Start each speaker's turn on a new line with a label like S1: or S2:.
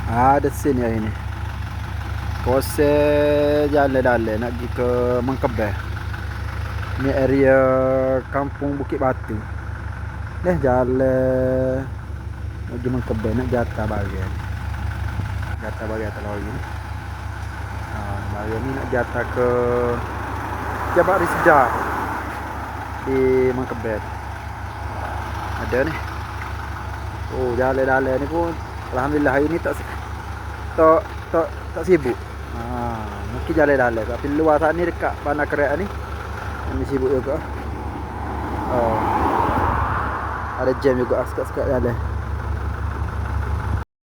S1: Ada sini ya ini. Kose jalan-jalan nak pergi ke Mangkabeh. Ni area kampung Bukit Batu. Jalan nak pergi Mangkabeh nak jatah bahagian. Jatah bahagian atas lori ni. Bahagian ni nak jatah ke Jabat Risda di Mangkabeh. Ada ni. Oh, jalan-jalan ni pun alhamdulillah hari ni tak sibuk. Mungkin jalan-jalan tapi luar sana ni dekat Bandar Kerak ni. Ini sibuk juga. Ada jam juga sekat-sekat jalan.